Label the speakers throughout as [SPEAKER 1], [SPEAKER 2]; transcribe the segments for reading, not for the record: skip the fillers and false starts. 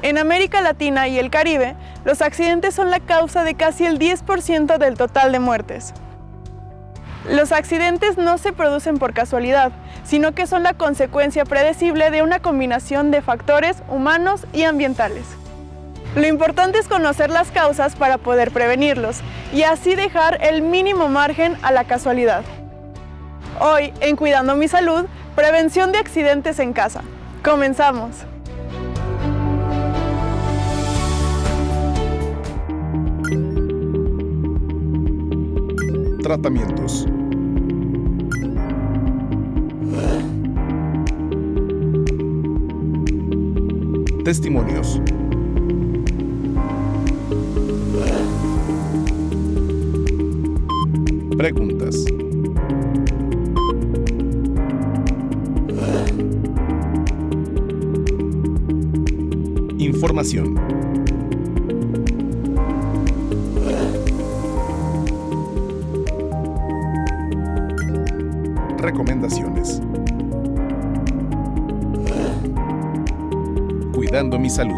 [SPEAKER 1] En América Latina y el Caribe, los accidentes son la causa de casi el 10% del total de muertes. Los accidentes no se producen por casualidad, sino que son la consecuencia predecible de una combinación de factores humanos y ambientales. Lo importante es conocer las causas para poder prevenirlos y así dejar el mínimo margen a la casualidad. Hoy, en Cuidando mi Salud, prevención de accidentes en casa. ¡Comenzamos!
[SPEAKER 2] Tratamientos. Testimonios. Preguntas. Información. Recomendaciones. Cuidando mi salud.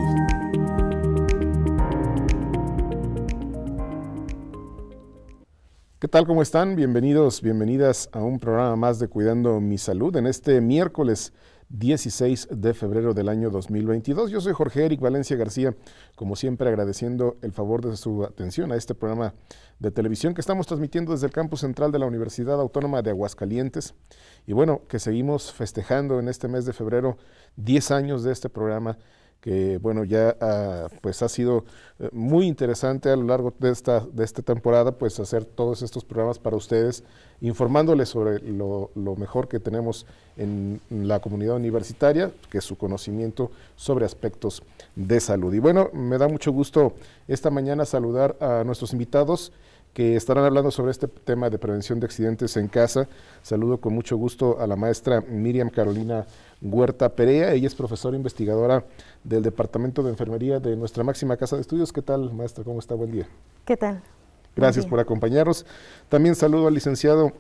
[SPEAKER 2] ¿Qué tal? ¿Cómo están? Bienvenidos, bienvenidas a un programa más de Cuidando mi Salud en este miércoles 16 de febrero del año 2022. Yo soy Jorge Eric Valencia García, como siempre agradeciendo el favor de su atención a este programa de televisión que estamos transmitiendo desde el campus central de la Universidad Autónoma de Aguascalientes. Y bueno, que seguimos festejando en este mes de febrero 10 años de este programa que bueno, ya pues ha sido muy interesante a lo largo de esta temporada, pues hacer todos estos programas para ustedes, informándoles sobre lo mejor que tenemos en la comunidad universitaria, que es su conocimiento sobre aspectos de salud. Y bueno, me da mucho gusto esta mañana saludar a nuestros invitados que estarán hablando sobre este tema de prevención de accidentes en casa. Saludo con mucho gusto a la maestra Miriam Carolina Huerta Perea. Ella es profesora investigadora del Departamento de Enfermería de nuestra máxima casa de estudios. ¿Qué tal, maestra? ¿Cómo está? Buen día.
[SPEAKER 3] ¿Qué tal?
[SPEAKER 2] Gracias por acompañarnos. También saludo al licenciado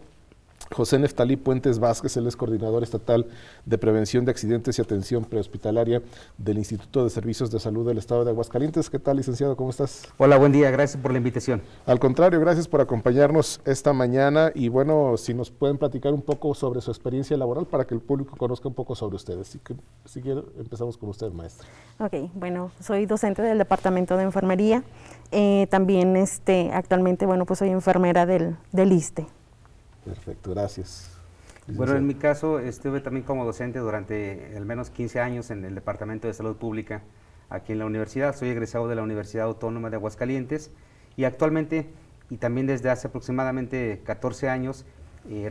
[SPEAKER 2] José Neftalí Puentes Vázquez, él es coordinador estatal de prevención de accidentes y atención prehospitalaria del Instituto de Servicios de Salud del Estado de Aguascalientes. ¿Qué tal, licenciado? ¿Cómo estás?
[SPEAKER 4] Hola, buen día, gracias por la invitación.
[SPEAKER 2] Al contrario, gracias por acompañarnos esta mañana y bueno, si nos pueden platicar un poco sobre su experiencia laboral para que el público conozca un poco sobre ustedes. Así que, si quiere, empezamos con usted, maestra.
[SPEAKER 3] Ok, bueno, soy docente del Departamento de Enfermería, también actualmente, bueno, pues soy enfermera del ISSSTE.
[SPEAKER 2] Perfecto, gracias.
[SPEAKER 4] Bueno, en mi caso estuve también como docente durante al menos 15 años en el Departamento de Salud Pública aquí en la universidad. Soy egresado de la Universidad Autónoma de Aguascalientes y actualmente, y también desde hace aproximadamente 14 años,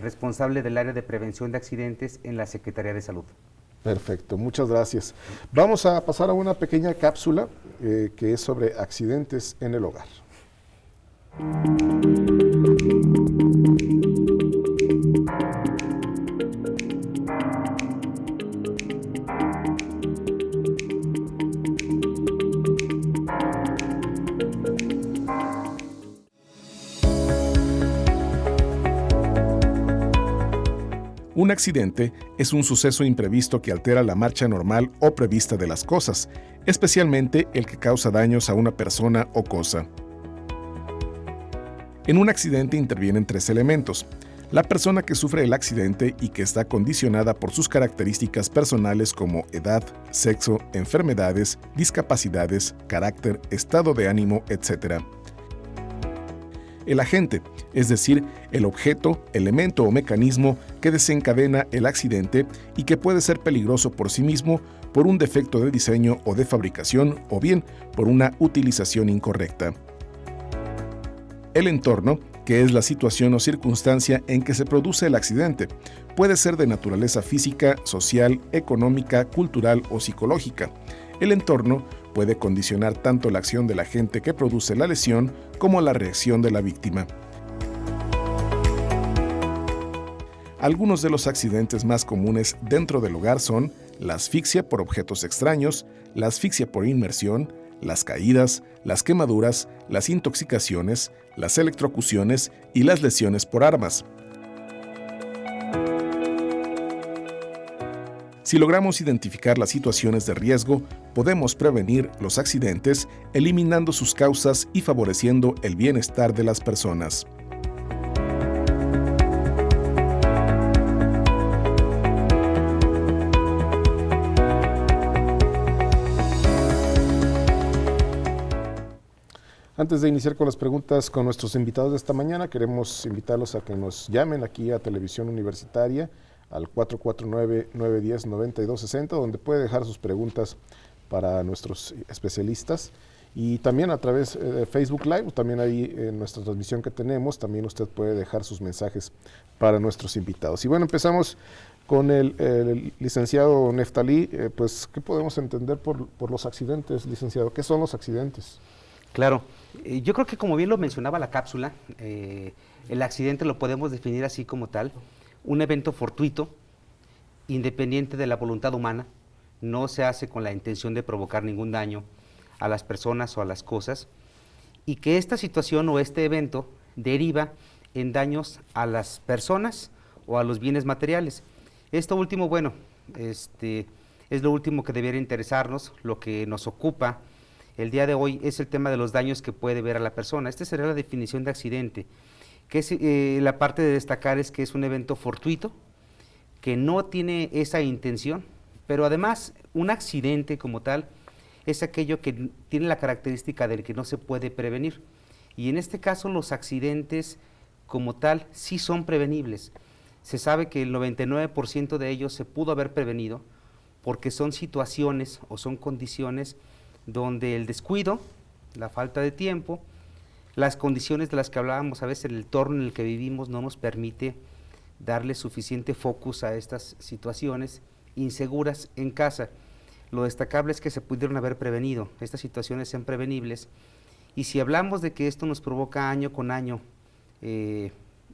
[SPEAKER 4] responsable del área de prevención de accidentes en la Secretaría de Salud.
[SPEAKER 2] Perfecto, muchas gracias. Vamos a pasar a una pequeña cápsula que es sobre accidentes en el hogar. Un accidente es un suceso imprevisto que altera la marcha normal o prevista de las cosas, especialmente el que causa daños a una persona o cosa. En un accidente intervienen tres elementos: la persona que sufre el accidente y que está condicionada por sus características personales como edad, sexo, enfermedades, discapacidades, carácter, estado de ánimo, etc. El agente, es decir, el objeto, elemento o mecanismo que desencadena el accidente y que puede ser peligroso por sí mismo por un defecto de diseño o de fabricación o bien por una utilización incorrecta. El entorno, que es la situación o circunstancia en que se produce el accidente, puede ser de naturaleza física, social, económica, cultural o psicológica. El entorno puede condicionar tanto la acción del agente que produce la lesión como la reacción de la víctima. Algunos de los accidentes más comunes dentro del hogar son la asfixia por objetos extraños, la asfixia por inmersión, las caídas, las quemaduras, las intoxicaciones, las electrocuciones y las lesiones por armas. Si logramos identificar las situaciones de riesgo, podemos prevenir los accidentes, eliminando sus causas y favoreciendo el bienestar de las personas. Antes de iniciar con las preguntas con nuestros invitados de esta mañana, queremos invitarlos a que nos llamen aquí a Televisión Universitaria al 449-910-9260, donde puede dejar sus preguntas para nuestros especialistas. Y también a través de Facebook Live, también ahí en nuestra transmisión que tenemos, también usted puede dejar sus mensajes para nuestros invitados. Y bueno, empezamos con el licenciado Neftalí. Pues, ¿qué podemos entender por los accidentes, licenciado? ¿Qué son los accidentes?
[SPEAKER 4] Claro, yo creo que como bien lo mencionaba la cápsula, el accidente lo podemos definir así como tal, un evento fortuito, independiente de la voluntad humana, no se hace con la intención de provocar ningún daño a las personas o a las cosas, y que esta situación o este evento deriva en daños a las personas o a los bienes materiales. Esto último, bueno, es lo último que debiera interesarnos. Lo que nos ocupa el día de hoy es el tema de los daños que puede ver a la persona. Esta sería la definición de accidente, que es, la parte de destacar es que es un evento fortuito, que no tiene esa intención, pero además un accidente como tal es aquello que tiene la característica del que no se puede prevenir. Y en este caso los accidentes como tal sí son prevenibles. Se sabe que el 99% de ellos se pudo haber prevenido porque son situaciones o son condiciones donde el descuido, la falta de tiempo, las condiciones de las que hablábamos, a veces el entorno en el que vivimos no nos permite darle suficiente focus a estas situaciones inseguras en casa. Lo destacable es que se pudieron haber prevenido, estas situaciones son prevenibles, y si hablamos de que esto nos provoca año con año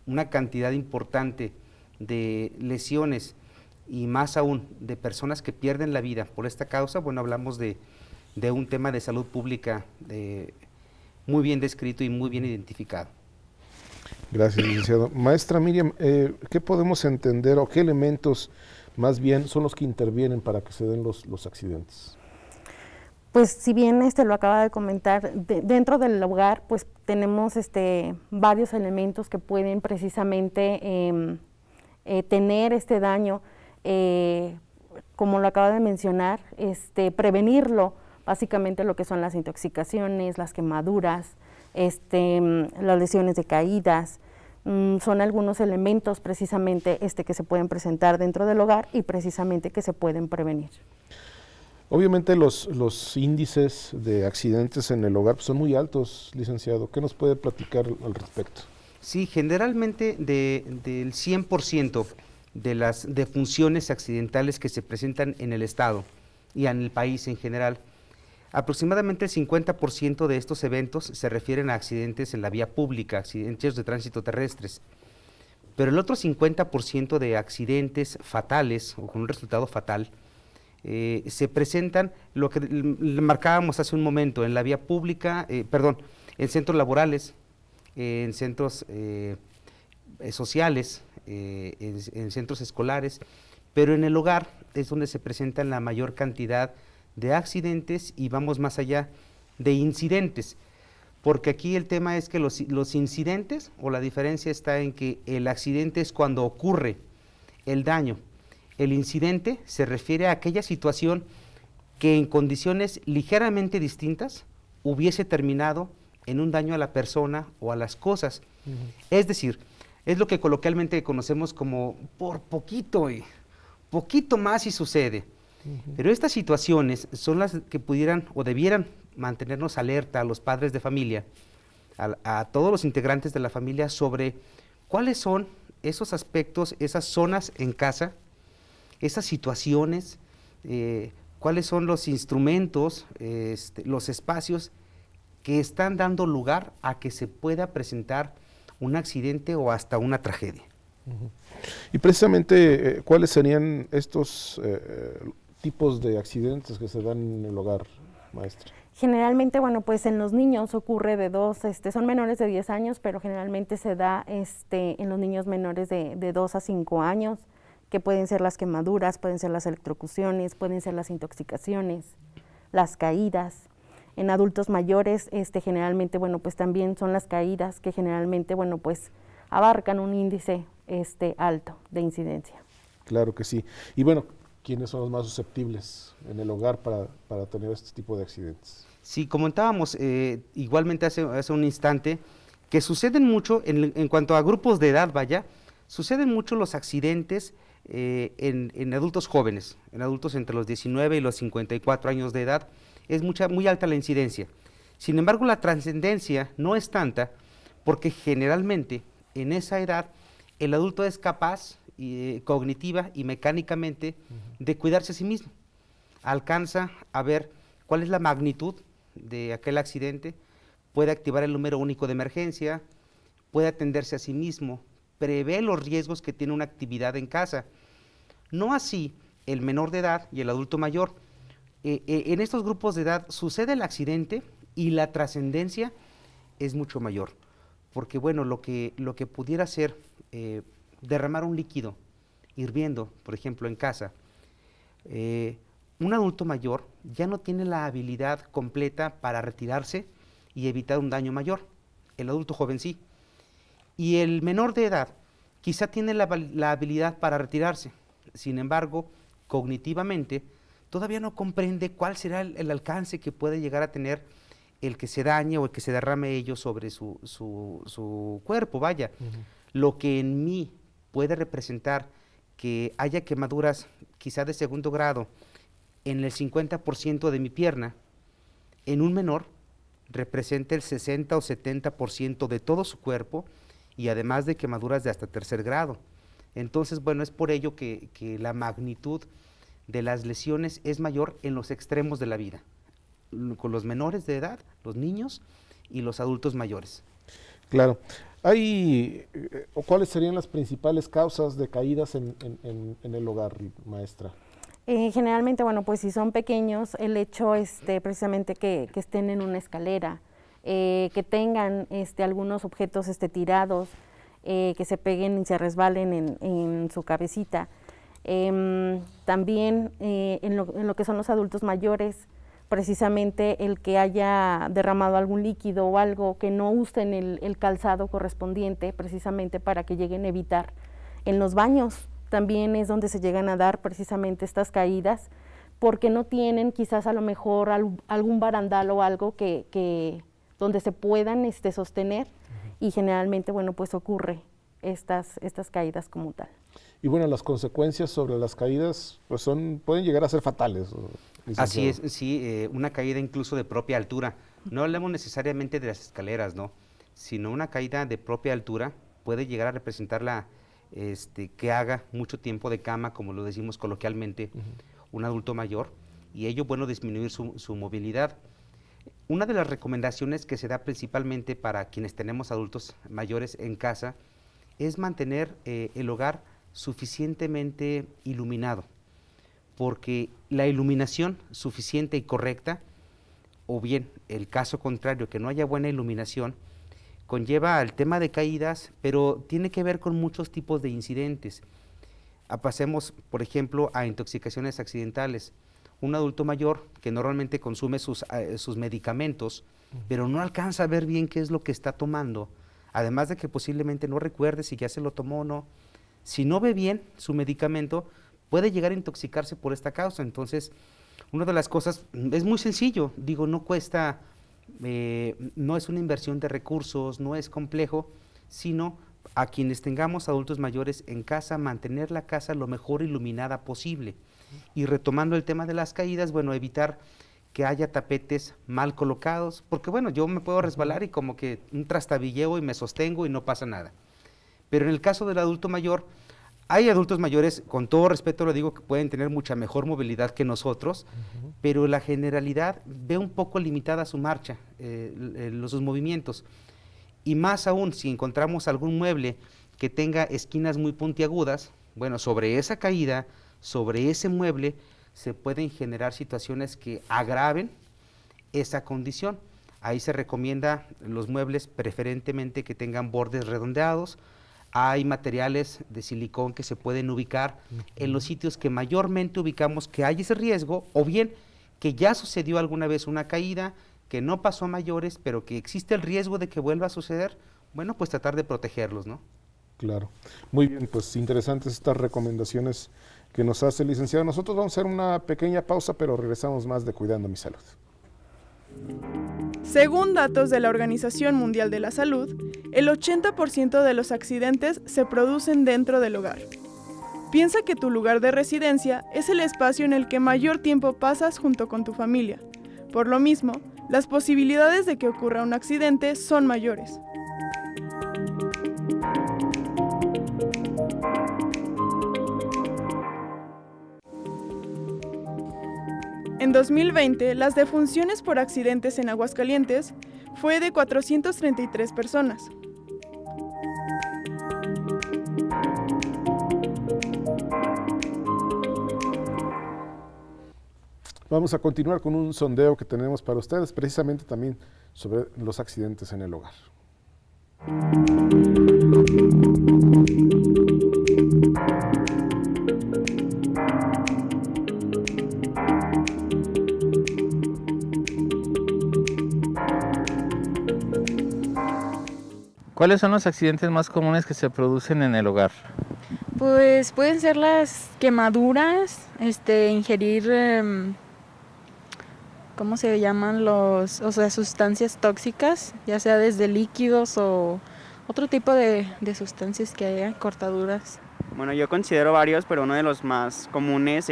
[SPEAKER 4] una cantidad importante de lesiones y más aún de personas que pierden la vida por esta causa, bueno, hablamos de un tema de salud pública muy bien descrito y muy bien identificado.
[SPEAKER 2] Gracias, licenciado. Maestra Miriam, ¿qué podemos entender o qué elementos más bien son los que intervienen para que se den los accidentes?
[SPEAKER 3] Pues si bien lo acaba de comentar, dentro del hogar pues tenemos varios elementos que pueden precisamente tener este daño, como lo acaba de mencionar, prevenirlo, básicamente lo que son las intoxicaciones, las quemaduras, las lesiones de caídas, son algunos elementos precisamente que se pueden presentar dentro del hogar y precisamente que se pueden prevenir.
[SPEAKER 2] Obviamente los índices de accidentes en el hogar son muy altos, licenciado. ¿Qué nos puede platicar al respecto?
[SPEAKER 4] Sí, generalmente del 100% de las defunciones accidentales que se presentan en el estado y en el país en general, aproximadamente el 50% de estos eventos se refieren a accidentes en la vía pública, accidentes de tránsito terrestres. Pero el otro 50% de accidentes fatales o con un resultado fatal se presentan, lo que marcábamos hace un momento, en la vía pública, en centros laborales, en centros sociales, en centros escolares, pero en el hogar es donde se presentan la mayor cantidad de accidentes y vamos más allá de incidentes, porque aquí el tema es que los incidentes, o la diferencia está en que el accidente es cuando ocurre el daño, el incidente se refiere a aquella situación que en condiciones ligeramente distintas hubiese terminado en un daño a la persona o a las cosas. Es decir, es lo que coloquialmente conocemos como por poquito más y sucede. Pero estas situaciones son las que pudieran o debieran mantenernos alerta a los padres de familia, a todos los integrantes de la familia, sobre cuáles son esos aspectos, esas zonas en casa, esas situaciones, cuáles son los instrumentos, los espacios que están dando lugar a que se pueda presentar un accidente o hasta una tragedia.
[SPEAKER 2] Y precisamente, ¿cuáles serían estos tipos de accidentes que se dan en el hogar, maestra?
[SPEAKER 3] Generalmente, bueno, pues en los niños ocurre de dos, son menores de 10 años, pero generalmente se da en los niños menores de 2 a 5 años, que pueden ser las quemaduras, pueden ser las electrocuciones, pueden ser las intoxicaciones, las caídas. En adultos mayores, generalmente, bueno, pues también son las caídas que generalmente, bueno, pues abarcan un índice alto de incidencia.
[SPEAKER 2] Claro que sí. Y bueno, ¿quiénes son los más susceptibles en el hogar para tener este tipo de accidentes?
[SPEAKER 4] Sí, comentábamos igualmente hace un instante que suceden mucho en cuanto a grupos de edad, vaya, suceden mucho los accidentes en adultos jóvenes, en adultos entre los 19 y los 54 años de edad, es muy alta la incidencia. Sin embargo, la trascendencia no es tanta porque generalmente en esa edad el adulto es capaz cognitiva y mecánicamente de cuidarse a sí mismo. Alcanza a ver cuál es la magnitud de aquel accidente, puede activar el número único de emergencia, puede atenderse a sí mismo, prevé los riesgos que tiene una actividad en casa. No así el menor de edad y el adulto mayor. En estos grupos de edad sucede el accidente y la trascendencia es mucho mayor, porque bueno, lo que pudiera ser derramar un líquido hirviendo, por ejemplo, en casa, un adulto mayor ya no tiene la habilidad completa para retirarse y evitar un daño mayor, el adulto joven sí, y el menor de edad quizá tiene la habilidad para retirarse, sin embargo, cognitivamente, todavía no comprende cuál será el alcance que puede llegar a tener el que se dañe o el que se derrame ello sobre su cuerpo, vaya. Lo que en mí puede representar que haya quemaduras quizá de segundo grado en el 50% de mi pierna, en un menor representa el 60 o 70% de todo su cuerpo y además de quemaduras de hasta tercer grado. Entonces, bueno, es por ello que la magnitud de las lesiones es mayor en los extremos de la vida, con los menores de edad, los niños y los adultos mayores.
[SPEAKER 2] Claro. ¿Cuáles serían las principales causas de caídas en el hogar, maestra?
[SPEAKER 3] Generalmente, bueno, pues si son pequeños, el hecho precisamente que estén en una escalera, que tengan algunos objetos tirados, que se peguen y se resbalen en su cabecita. También en lo que son los adultos mayores, precisamente el que haya derramado algún líquido o algo, que no usen el calzado correspondiente, precisamente para que lleguen a evitar. En los baños también es donde se llegan a dar precisamente estas caídas, porque no tienen quizás a lo mejor algún barandal o algo donde se puedan sostener, y generalmente, bueno, pues ocurre estas caídas como tal.
[SPEAKER 2] Y bueno, las consecuencias sobre las caídas pues pueden llegar a ser fatales.
[SPEAKER 4] Así es, sí, una caída incluso de propia altura. No hablamos necesariamente de las escaleras, ¿no? Sino una caída de propia altura puede llegar a representar que haga mucho tiempo de cama, como lo decimos coloquialmente, un adulto mayor, y ello, bueno, disminuir su movilidad. Una de las recomendaciones que se da principalmente para quienes tenemos adultos mayores en casa es mantener el hogar suficientemente iluminado, porque la iluminación suficiente y correcta, o bien el caso contrario, que no haya buena iluminación, conlleva al tema de caídas, pero tiene que ver con muchos tipos de incidentes. Pasemos, por ejemplo, a intoxicaciones accidentales. Un adulto mayor que normalmente consume sus medicamentos, pero no alcanza a ver bien qué es lo que está tomando, además de que posiblemente no recuerde si ya se lo tomó o no. Si no ve bien su medicamento, puede llegar a intoxicarse por esta causa. Entonces, una de las cosas, es muy sencillo, digo, no cuesta, no es una inversión de recursos, no es complejo, sino a quienes tengamos adultos mayores en casa, mantener la casa lo mejor iluminada posible. Y retomando el tema de las caídas, bueno, evitar que haya tapetes mal colocados, porque bueno, yo me puedo resbalar y como que un trastabilleo y me sostengo y no pasa nada. Pero en el caso del adulto mayor, hay adultos mayores, con todo respeto lo digo, que pueden tener mucha mejor movilidad que nosotros, pero la generalidad ve un poco limitada su marcha, sus movimientos. Y más aún, si encontramos algún mueble que tenga esquinas muy puntiagudas, bueno, sobre esa caída, sobre ese mueble, se pueden generar situaciones que agraven esa condición. Ahí se recomienda los muebles preferentemente que tengan bordes redondeados, hay materiales de silicón que se pueden ubicar en los sitios que mayormente ubicamos que hay ese riesgo, o bien que ya sucedió alguna vez una caída, que no pasó a mayores, pero que existe el riesgo de que vuelva a suceder. Bueno, pues tratar de protegerlos, ¿no?
[SPEAKER 2] Claro. Muy bien, pues interesantes estas recomendaciones que nos hace el licenciado. Nosotros vamos a hacer una pequeña pausa, pero regresamos más de Cuidando mi Salud.
[SPEAKER 1] Según datos de la Organización Mundial de la Salud, el 80% de los accidentes se producen dentro del hogar. Piensa que tu lugar de residencia es el espacio en el que mayor tiempo pasas junto con tu familia. Por lo mismo, las posibilidades de que ocurra un accidente son mayores. En 2020, las defunciones por accidentes en Aguascalientes fue de 433 personas.
[SPEAKER 2] Vamos a continuar con un sondeo que tenemos para ustedes, precisamente también sobre los accidentes en el hogar.
[SPEAKER 5] ¿Cuáles son los accidentes más comunes que se producen en el hogar?
[SPEAKER 6] Pues pueden ser las quemaduras, ingerir, ¿cómo se llaman? Sustancias tóxicas, ya sea desde líquidos o otro tipo de sustancias que haya, cortaduras.
[SPEAKER 7] Bueno, yo considero varios, pero uno de los más comunes,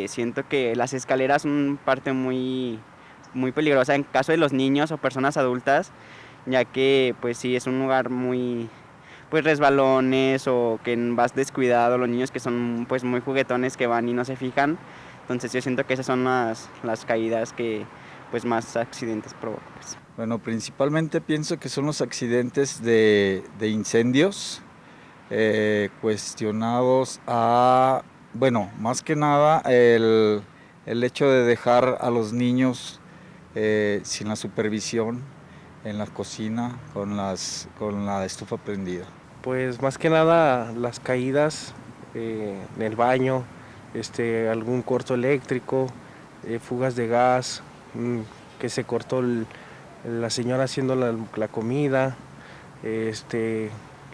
[SPEAKER 7] siento que las escaleras son parte muy peligrosa en caso de los niños o personas adultas, ya que pues sí es un lugar muy resbalones o que vas descuidado, los niños que son pues muy juguetones que van y no se fijan. Entonces yo siento que esas son las caídas que pues más accidentes provocan. Pues.
[SPEAKER 8] Bueno, principalmente pienso que son los accidentes de incendios cuestionados a, bueno, más que nada el hecho de dejar a los niños sin la supervisión en la cocina con la estufa prendida.
[SPEAKER 9] Pues más que nada las caídas en el baño, algún corto eléctrico, fugas de gas, que se cortó la señora haciendo la comida,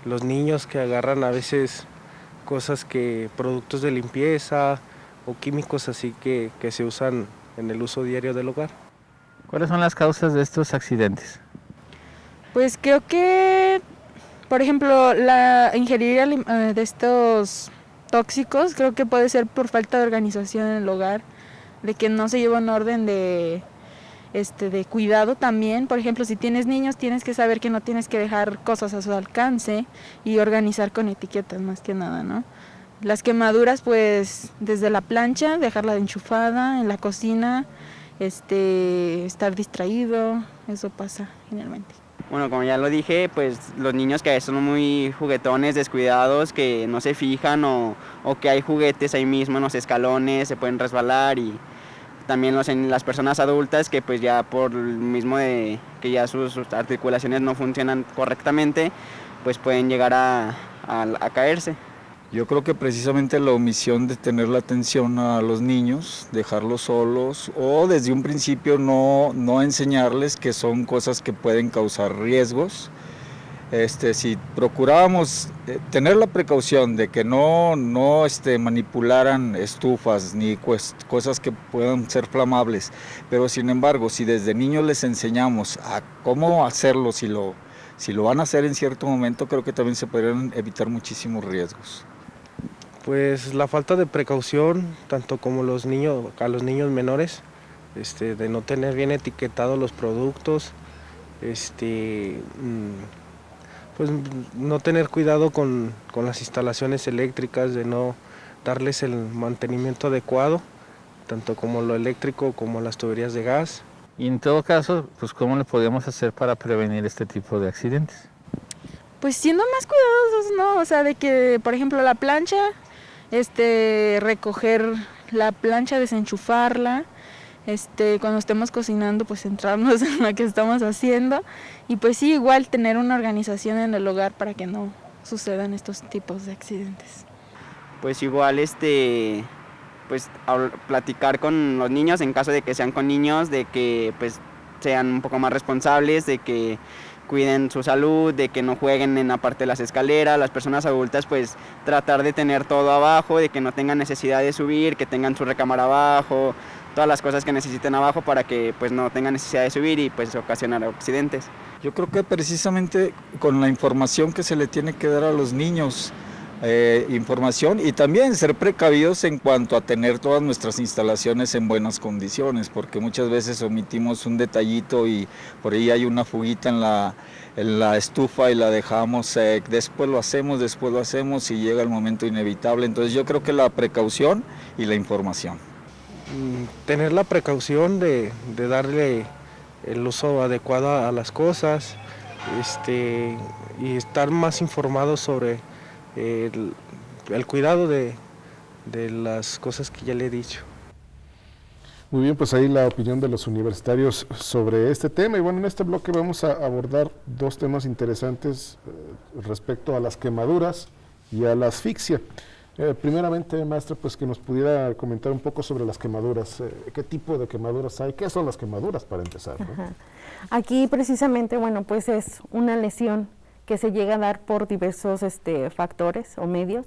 [SPEAKER 9] los niños que agarran a veces productos de limpieza o químicos así que se usan en el uso diario del hogar.
[SPEAKER 5] ¿Cuáles son las causas de estos accidentes?
[SPEAKER 6] Pues creo que, por ejemplo, ingerir de estos tóxicos, creo que puede ser por falta de organización en el hogar, de que no se lleva un orden de cuidado también. Por ejemplo, si tienes niños, tienes que saber que no tienes que dejar cosas a su alcance y organizar con etiquetas más que nada, ¿no? Las quemaduras, pues desde la plancha, dejarla enchufada en la cocina, estar distraído, eso pasa generalmente.
[SPEAKER 7] Bueno, como ya lo dije, pues los niños que son muy juguetones, descuidados, que no se fijan o que hay juguetes ahí mismo en los escalones, se pueden resbalar, y también las personas adultas que pues ya por el mismo de que ya sus articulaciones no funcionan correctamente, pues pueden llegar a caerse.
[SPEAKER 8] Yo creo que precisamente la omisión de tener la atención a los niños, dejarlos solos o desde un principio no enseñarles que son cosas que pueden causar riesgos. Si procurábamos tener la precaución de que no manipularan estufas ni cosas que puedan ser flamables, pero sin embargo, si desde niños les enseñamos a cómo hacerlo, si lo van a hacer en cierto momento, creo que también se podrían evitar muchísimos riesgos.
[SPEAKER 9] Pues la falta de precaución, tanto como a los niños menores, de no tener bien etiquetados los productos, pues no tener cuidado con las instalaciones eléctricas, de no darles el mantenimiento adecuado, tanto como lo eléctrico como las tuberías de gas.
[SPEAKER 5] Y en todo caso, pues ¿cómo le podríamos hacer para prevenir este tipo de accidentes?
[SPEAKER 6] Pues siendo más cuidadosos, ¿no? O sea, de que, por ejemplo, la plancha, recoger la plancha, desenchufarla, cuando estemos cocinando, pues centrarnos en lo que estamos haciendo, y pues sí, igual tener una organización en el hogar para que no sucedan estos tipos de accidentes.
[SPEAKER 7] Pues igual pues platicar con los niños en caso de que sean con niños, de que pues sean un poco más responsables, de que cuiden su salud, de que no jueguen en la parte de las escaleras. Las personas adultas pues tratar de tener todo abajo, de que no tengan necesidad de subir, que tengan su recámara abajo, todas las cosas que necesiten abajo para que pues no tengan necesidad de subir y pues ocasionar accidentes.
[SPEAKER 8] Yo creo que precisamente con la información que se le tiene que dar a los niños, información y también ser precavidos en cuanto a tener todas nuestras instalaciones en buenas condiciones, porque muchas veces omitimos un detallito y por ahí hay una fuguita en la estufa y la dejamos, después lo hacemos y llega el momento inevitable. Entonces yo creo que la precaución y la información.
[SPEAKER 9] Tener la precaución de darle el uso adecuado a las cosas, y estar más informado sobre el cuidado de las cosas que ya le he dicho.
[SPEAKER 2] Muy bien, pues ahí la opinión de los universitarios sobre este tema. Y bueno, en este bloque vamos a abordar dos temas interesantes respecto a las quemaduras y a la asfixia. Primeramente, maestra, pues que nos pudiera comentar un poco sobre las quemaduras. ¿Qué tipo de quemaduras hay? ¿Qué son las quemaduras para empezar, ¿no?
[SPEAKER 3] Aquí precisamente, bueno, pues es una lesión que se llega a dar por diversos factores o medios.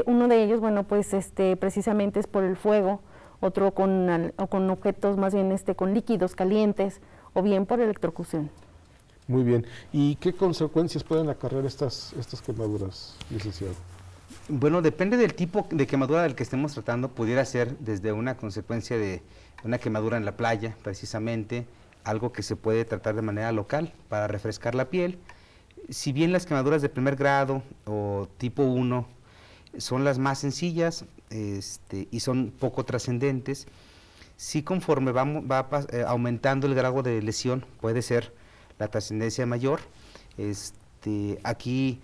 [SPEAKER 3] Uno de ellos, bueno, pues precisamente es por el fuego, otro con objetos más bien con líquidos calientes o bien por electrocución.
[SPEAKER 2] Muy bien. ¿Y qué consecuencias pueden acarrear estas quemaduras, licenciado?
[SPEAKER 4] Bueno, depende del tipo de quemadura del que estemos tratando. Pudiera ser desde una consecuencia de una quemadura en la playa, precisamente, algo que se puede tratar de manera local para refrescar la piel. Si bien las quemaduras de primer grado o tipo 1 son las más sencillas y son poco trascendentes, sí conforme va aumentando el grado de lesión puede ser la trascendencia mayor. Aquí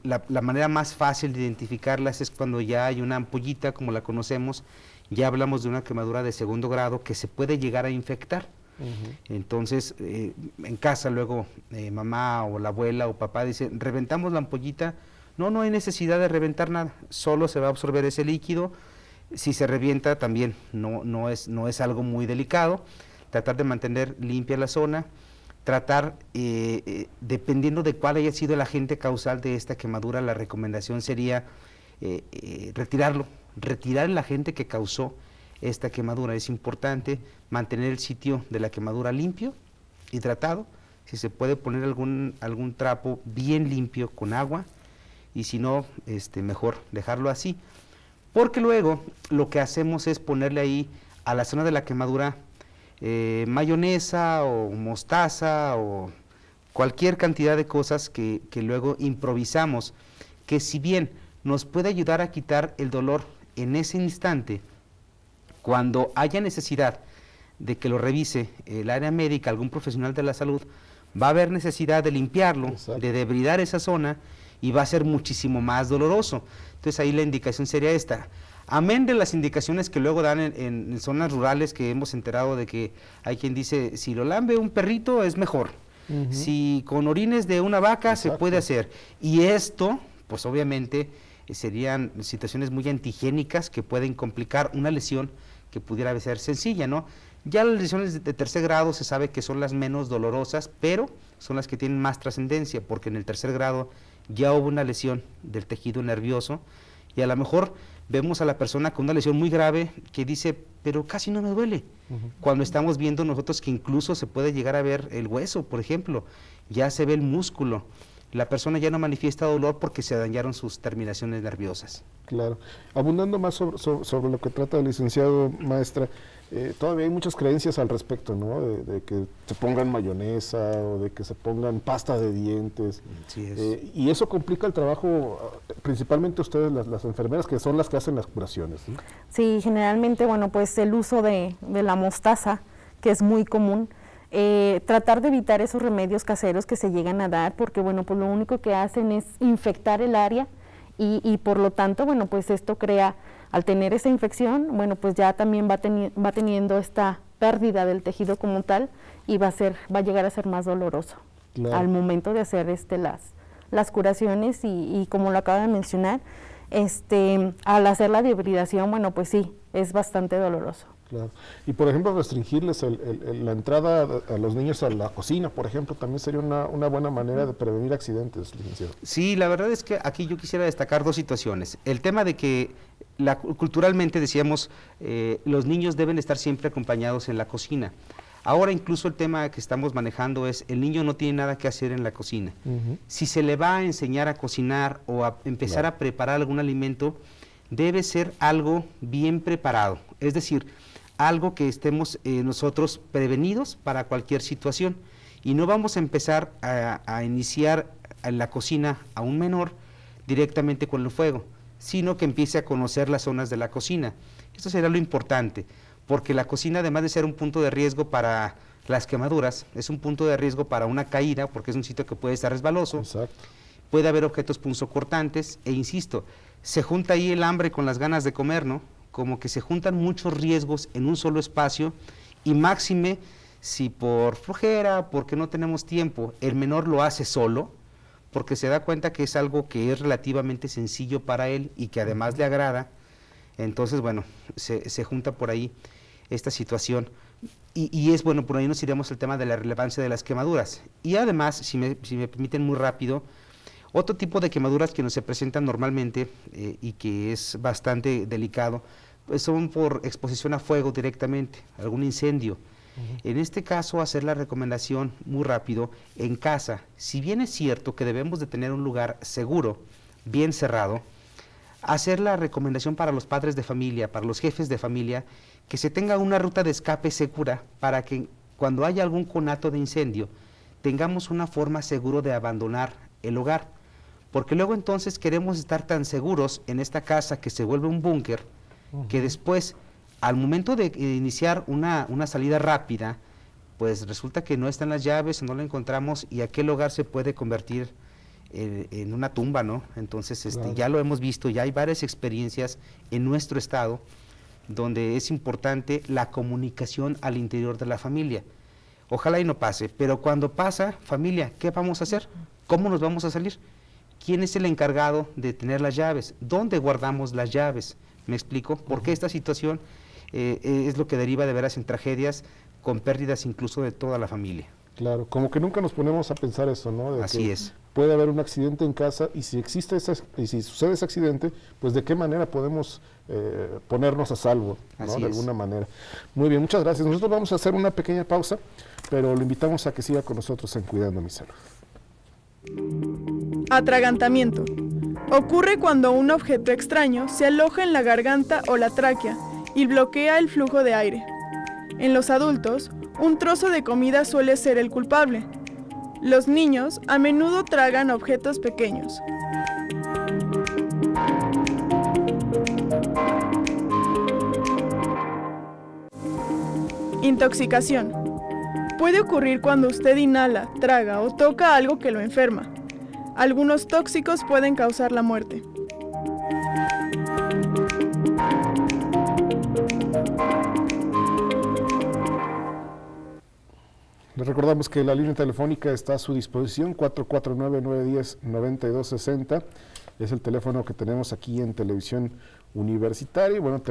[SPEAKER 4] la manera más fácil de identificarlas es cuando ya hay una ampollita, como la conocemos, ya hablamos de una quemadura de segundo grado que se puede llegar a infectar. Entonces, en casa luego mamá o la abuela o papá dice, ¿reventamos la ampollita? No hay necesidad de reventar nada, solo se va a absorber ese líquido. Si se revienta también no es algo muy delicado. Tratar de mantener limpia la zona, tratar, dependiendo de cuál haya sido el agente causal de esta quemadura, la recomendación sería retirar el agente que causó esta quemadura. Es importante mantener el sitio de la quemadura limpio, hidratado, si se puede poner algún trapo bien limpio con agua, y si no, mejor dejarlo así, porque luego lo que hacemos es ponerle ahí a la zona de la quemadura mayonesa o mostaza o cualquier cantidad de cosas que luego improvisamos, que si bien nos puede ayudar a quitar el dolor en ese instante, cuando haya necesidad de que lo revise el área médica, algún profesional de la salud, va a haber necesidad de limpiarlo, de debridar esa zona, y va a ser muchísimo más doloroso. Entonces ahí la indicación sería esta. Amén de las indicaciones que luego dan en zonas rurales, que hemos enterado de que hay quien dice, si lo lambe un perrito es mejor, si con orines de una vaca se puede hacer. Y esto, pues obviamente, serían situaciones muy antigénicas que pueden complicar una lesión que pudiera ser sencilla, ¿no? Ya las lesiones de tercer grado se sabe que son las menos dolorosas, pero son las que tienen más trascendencia, porque en el tercer grado ya hubo una lesión del tejido nervioso, y a lo mejor vemos a la persona con una lesión muy grave que dice, pero casi no me duele, cuando estamos viendo nosotros que incluso se puede llegar a ver el hueso, por ejemplo, ya se ve el músculo, la persona ya no manifiesta dolor porque se dañaron sus terminaciones nerviosas.
[SPEAKER 2] Claro. Abundando más sobre lo que trata el licenciado, maestra, todavía hay muchas creencias al respecto, ¿no? De que se pongan mayonesa o de que se pongan pasta de dientes.
[SPEAKER 4] Sí es.
[SPEAKER 2] Y eso complica el trabajo, principalmente ustedes, las enfermeras, que son las que hacen las curaciones, ¿sí?
[SPEAKER 3] Sí, generalmente, bueno, pues el uso de la mostaza, que es muy común, tratar de evitar esos remedios caseros que se llegan a dar, porque bueno, pues lo único que hacen es infectar el área y por lo tanto, bueno, pues esto crea, al tener esa infección, bueno, pues ya también va teniendo esta pérdida del tejido como tal y va a llegar a ser más doloroso al momento de hacer las curaciones y como lo acaba de mencionar, al hacer la dehibridación, bueno, pues sí, es bastante doloroso.
[SPEAKER 2] Claro. Y por ejemplo, restringirles la entrada a los niños a la cocina, por ejemplo, también sería una buena manera de prevenir accidentes, licenciado.
[SPEAKER 4] Sí, la verdad es que aquí yo quisiera destacar dos situaciones. El tema de que culturalmente decíamos, los niños deben estar siempre acompañados en la cocina. Ahora incluso el tema que estamos manejando es, el niño no tiene nada que hacer en la cocina. Si se le va a enseñar a cocinar o a empezar a preparar algún alimento, debe ser algo bien preparado, es decir, algo que estemos nosotros prevenidos para cualquier situación, y no vamos a empezar a iniciar en la cocina a un menor directamente con el fuego, sino que empiece a conocer las zonas de la cocina. Esto será lo importante, porque la cocina, además de ser un punto de riesgo para las quemaduras, es un punto de riesgo para una caída, porque es un sitio que puede estar resbaloso.
[SPEAKER 2] Exacto.
[SPEAKER 4] Puede haber objetos punzocortantes, e insisto, se junta ahí el hambre con las ganas de comer, ¿no? Como que se juntan muchos riesgos en un solo espacio, y máxime si por flojera, porque no tenemos tiempo, el menor lo hace solo, porque se da cuenta que es algo que es relativamente sencillo para él y que además le agrada. Entonces, bueno, se junta por ahí esta situación, y es bueno, por ahí nos iremos al tema de la relevancia de las quemaduras. Y además, si me permiten muy rápido, otro tipo de quemaduras que nos se presentan normalmente y que es bastante delicado, pues son por exposición a fuego directamente, algún incendio. En este caso, hacer la recomendación muy rápido, en casa, si bien es cierto que debemos de tener un lugar seguro, bien cerrado, hacer la recomendación para los padres de familia, para los jefes de familia, que se tenga una ruta de escape segura para que cuando haya algún conato de incendio, tengamos una forma segura de abandonar el hogar. Porque luego entonces queremos estar tan seguros en esta casa que se vuelve un búnker, que después, al momento de iniciar una salida rápida, pues resulta que no están las llaves, no la encontramos, y aquel hogar se puede convertir en una tumba, ¿no? Entonces,
[SPEAKER 2] Claro.
[SPEAKER 4] ya lo hemos visto, ya hay varias experiencias en nuestro estado donde es importante la comunicación al interior de la familia. Ojalá y no pase, pero cuando pasa, familia, ¿qué vamos a hacer? ¿Cómo nos vamos a salir? ¿Quién es el encargado de tener las llaves? ¿Dónde guardamos las llaves? ¿Me explico? Porque esta situación es lo que deriva de veras en tragedias, con pérdidas incluso de toda la familia.
[SPEAKER 2] Claro, como que nunca nos ponemos a pensar eso, ¿no? De
[SPEAKER 4] Así
[SPEAKER 2] que
[SPEAKER 4] es.
[SPEAKER 2] puede haber un accidente en casa, y si si sucede ese accidente, pues de qué manera podemos ponernos a salvo, ¿no?
[SPEAKER 4] Así
[SPEAKER 2] De
[SPEAKER 4] es.
[SPEAKER 2] alguna manera. Muy bien, muchas gracias. Nosotros vamos a hacer una pequeña pausa, pero lo invitamos a que siga con nosotros en Cuidando Mi Salud.
[SPEAKER 1] Atragantamiento. Ocurre cuando un objeto extraño se aloja en la garganta o la tráquea y bloquea el flujo de aire. En los adultos, un trozo de comida suele ser el culpable. Los niños a menudo tragan objetos pequeños. Intoxicación. Puede ocurrir cuando usted inhala, traga o toca algo que lo enferma. Algunos tóxicos pueden causar la muerte.
[SPEAKER 2] Les recordamos que la línea telefónica está a su disposición, 449-910-9260. Es el teléfono que tenemos aquí en Televisión Universitaria. Y bueno,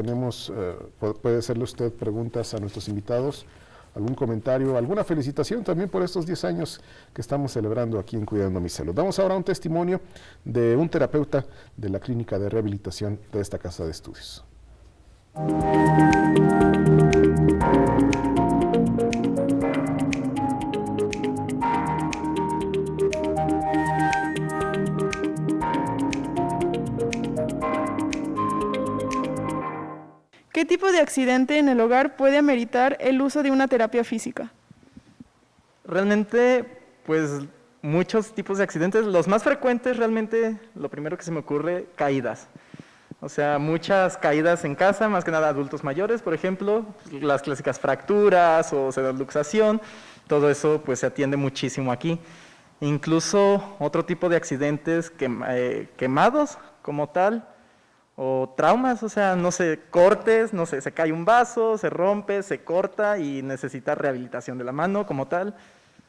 [SPEAKER 2] puede hacerle usted preguntas a nuestros invitados, algún comentario, alguna felicitación también por estos 10 años que estamos celebrando aquí en Cuidando Mi Salud. Damos ahora un testimonio de un terapeuta de la Clínica de Rehabilitación de esta casa de estudios.
[SPEAKER 1] ¿Qué tipo de accidente en el hogar puede ameritar el uso de una terapia física?
[SPEAKER 10] Realmente, pues muchos tipos de accidentes. Los más frecuentes realmente, lo primero que se me ocurre, caídas. O sea, muchas caídas en casa, más que nada adultos mayores, por ejemplo, las clásicas fracturas o luxación, todo eso pues se atiende muchísimo aquí. Incluso otro tipo de accidentes quemados como tal, o traumas, o sea, no sé, cortes, no sé, se cae un vaso, se rompe, se corta y necesita rehabilitación de la mano como tal.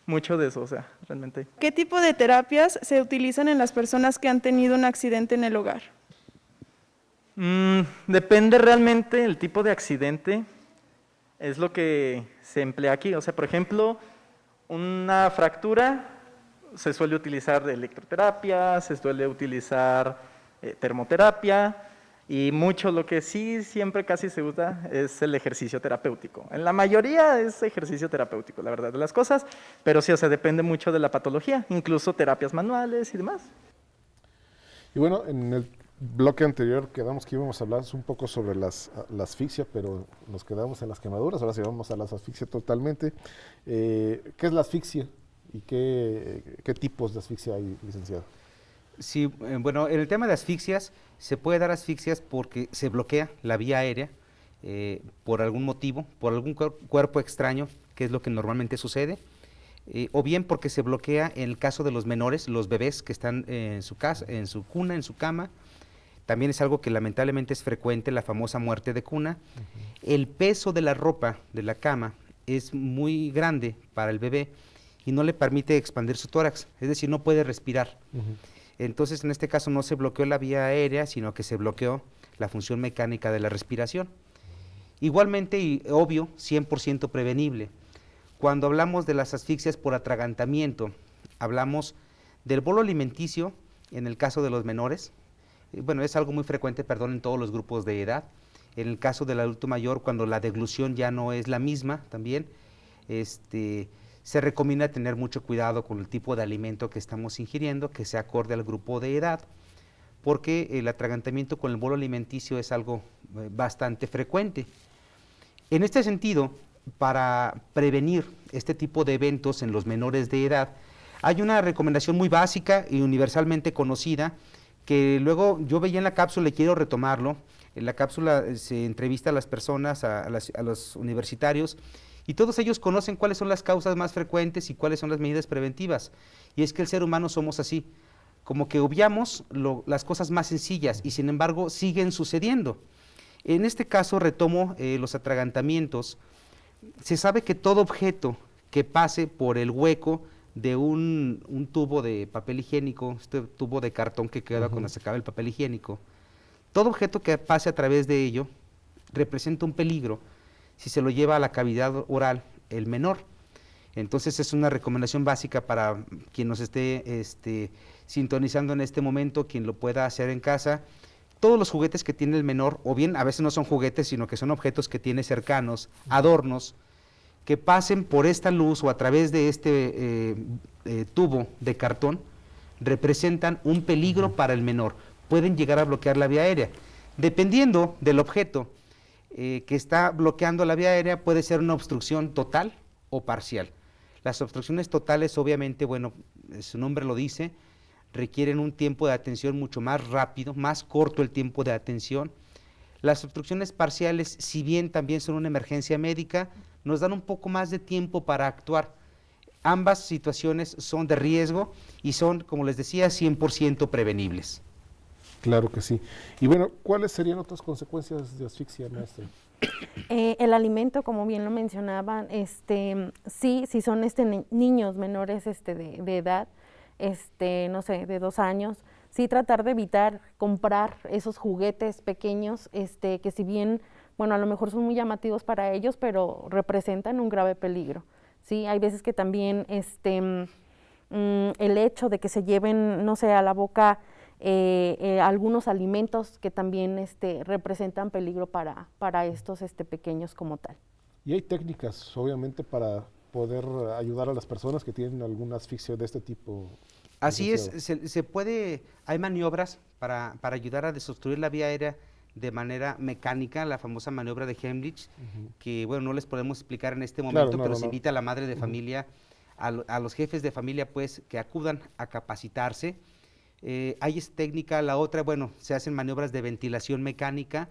[SPEAKER 10] mucho de eso, o sea, realmente.
[SPEAKER 1] ¿Qué tipo de terapias se utilizan en las personas que han tenido un accidente en el hogar?
[SPEAKER 10] Depende realmente el tipo de accidente, es lo que se emplea aquí. O sea, por ejemplo, una fractura se suele utilizar electroterapia, se suele utilizar termoterapia, y mucho lo que sí siempre casi se usa es el ejercicio terapéutico. En la mayoría es ejercicio terapéutico, la verdad de las cosas, pero sí, o sea, depende mucho de la patología, incluso terapias manuales y demás.
[SPEAKER 2] Y bueno, en el bloque anterior quedamos que íbamos a hablar un poco sobre la asfixia, pero nos quedamos en las quemaduras. Ahora sí vamos a la asfixia totalmente. ¿Qué es la asfixia y qué tipos de asfixia hay, licenciado?
[SPEAKER 4] Sí, bueno, en el tema de asfixias, se puede dar asfixias porque se bloquea la vía aérea por algún motivo, por algún cuerpo extraño, que es lo que normalmente sucede, o bien porque se bloquea en el caso de los menores, los bebés que están en su casa, en su cuna, en su cama. También es algo que lamentablemente es frecuente, la famosa muerte de cuna. El peso de la ropa de la cama es muy grande para el bebé y no le permite expandir su tórax, es decir, no puede respirar. Entonces, en este caso no se bloqueó la vía aérea, sino que se bloqueó la función mecánica de la respiración. Igualmente, y obvio, 100% prevenible. Cuando hablamos de las asfixias por atragantamiento, hablamos del bolo alimenticio, en el caso de los menores. Bueno, es algo muy frecuente, perdón, en todos los grupos de edad. En el caso del adulto mayor, cuando la deglución ya no es la misma, también, se recomienda tener mucho cuidado con el tipo de alimento que estamos ingiriendo, que sea acorde al grupo de edad, porque el atragantamiento con el bolo alimenticio es algo bastante frecuente. En este sentido, para prevenir este tipo de eventos en los menores de edad, hay una recomendación muy básica y universalmente conocida, que luego yo veía en la cápsula y quiero retomarlo. En la cápsula se entrevista a las personas, a los universitarios, y todos ellos conocen cuáles son las causas más frecuentes y cuáles son las medidas preventivas. Y es que el ser humano somos así, como que obviamos las cosas más sencillas y sin embargo siguen sucediendo. En este caso retomo los atragantamientos. Se sabe que todo objeto que pase por el hueco de un tubo de papel higiénico, este tubo de cartón que queda cuando se acaba el papel higiénico, todo objeto que pase a través de ello representa un peligro si se lo lleva a la cavidad oral el menor. Entonces es una recomendación básica para quien nos esté sintonizando en este momento, quien lo pueda hacer en casa. Todos los juguetes que tiene el menor, o bien a veces no son juguetes, sino que son objetos que tiene cercanos, adornos, que pasen por esta luz o a través de este tubo de cartón, representan un peligro para el menor. Pueden llegar a bloquear la vía aérea. Dependiendo del objeto que está bloqueando la vía aérea, puede ser una obstrucción total o parcial. Las obstrucciones totales, obviamente, bueno, su nombre lo dice, requieren un tiempo de atención mucho más rápido, más corto el tiempo de atención. Las obstrucciones parciales, si bien también son una emergencia médica, nos dan un poco más de tiempo para actuar. Ambas situaciones son de riesgo y son, como les decía, 100% prevenibles.
[SPEAKER 2] Claro que sí. Y bueno, ¿cuáles serían otras consecuencias de asfixia, maestra?
[SPEAKER 3] El alimento, como bien lo mencionaban, sí, si son niños menores de edad, no sé, de 2 años, sí tratar de evitar comprar esos juguetes pequeños, que si bien, bueno, a lo mejor son muy llamativos para ellos, pero representan un grave peligro, ¿sí? Hay veces que también el hecho de que se lleven, no sé, a la boca algunos alimentos que también representan peligro para estos pequeños como tal.
[SPEAKER 2] Y hay técnicas, obviamente, para poder ayudar a las personas que tienen alguna asfixia de este tipo.
[SPEAKER 4] Así es, se puede, hay maniobras para ayudar a desobstruir la vía aérea de manera mecánica, la famosa maniobra de Heimlich, que bueno, no les podemos explicar en este momento, pero se invita a la madre de familia, a los jefes de familia, pues, que acudan a capacitarse. Hay esta técnica, la otra, bueno, se hacen maniobras de ventilación mecánica.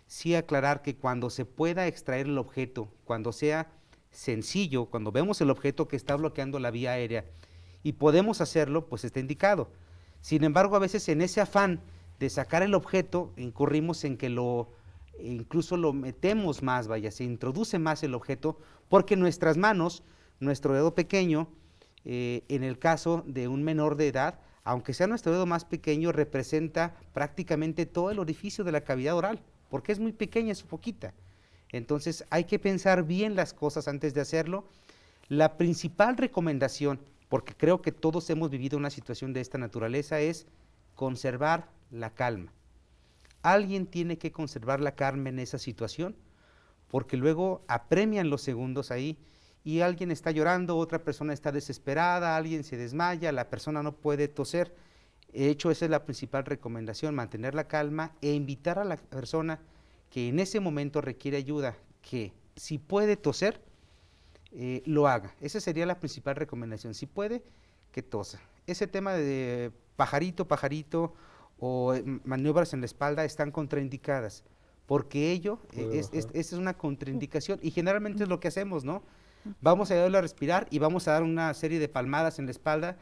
[SPEAKER 4] Sí aclarar que cuando se pueda extraer el objeto, cuando sea sencillo, cuando vemos el objeto que está bloqueando la vía aérea y podemos hacerlo, pues está indicado. Sin embargo, a veces en ese afán de sacar el objeto, incurrimos en que incluso lo metemos más, vaya, se introduce más el objeto, porque nuestras manos, nuestro dedo pequeño, en el caso de un menor de edad, aunque sea nuestro dedo más pequeño, representa prácticamente todo el orificio de la cavidad oral, porque es muy pequeña, es poquita. Entonces hay que pensar bien las cosas antes de hacerlo. La principal recomendación, porque creo que todos hemos vivido una situación de esta naturaleza, es conservar la calma. Alguien tiene que conservar la calma en esa situación, porque luego apremian los segundos ahí y alguien está llorando, otra persona está desesperada, alguien se desmaya, la persona no puede toser. De hecho, esa es la principal recomendación, mantener la calma e invitar a la persona que en ese momento requiere ayuda, que si puede toser, lo haga. Esa sería la principal recomendación. Si puede, que tosa. Ese tema de pajarito o maniobras en la espalda están contraindicadas, porque ello es una contraindicación y generalmente es lo que hacemos, ¿no? Vamos a ayudarle a respirar y vamos a dar una serie de palmadas en la espalda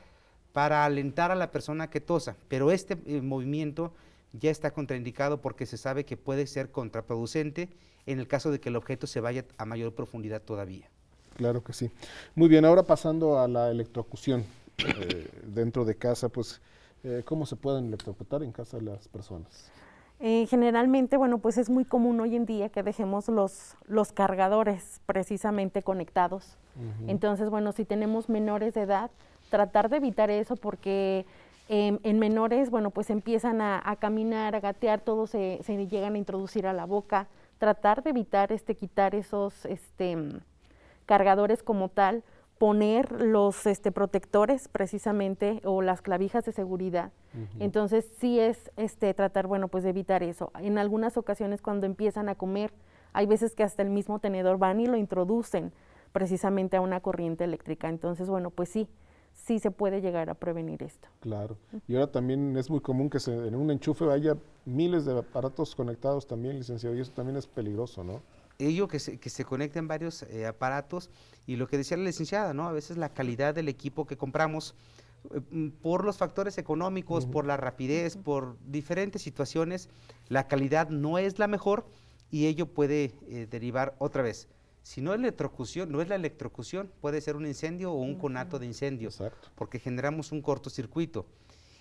[SPEAKER 4] para alentar a la persona que tosa, pero este movimiento ya está contraindicado porque se sabe que puede ser contraproducente en el caso de que el objeto se vaya a mayor profundidad todavía.
[SPEAKER 2] Claro que sí. Muy bien, ahora pasando a la electrocución dentro de casa, pues, ¿cómo se pueden electrocutar en casa las personas?
[SPEAKER 3] Generalmente, bueno, pues es muy común hoy en día que dejemos los cargadores precisamente conectados. Entonces, bueno, si tenemos menores de edad, tratar de evitar eso porque en menores, bueno, pues empiezan a caminar, a gatear, todos se llegan a introducir a la boca. Tratar de evitar quitar esos cargadores como tal, poner los protectores precisamente o las clavijas de seguridad. Entonces sí es tratar, bueno, pues de evitar eso. En algunas ocasiones cuando empiezan a comer, hay veces que hasta el mismo tenedor van y lo introducen precisamente a una corriente eléctrica. Entonces, bueno, pues sí se puede llegar a prevenir esto.
[SPEAKER 2] Claro. Y ahora también es muy común que en un enchufe haya miles de aparatos conectados también, licenciado, y eso también es peligroso, ¿no?
[SPEAKER 4] Ello que se conecten varios aparatos y lo que decía la licenciada, ¿no? A veces la calidad del equipo que compramos por los factores económicos, por la rapidez, por diferentes situaciones, la calidad no es la mejor y ello puede derivar otra vez. Si no es la electrocución, puede ser un incendio o un conato de incendio.
[SPEAKER 2] Exacto.
[SPEAKER 4] Porque generamos un cortocircuito.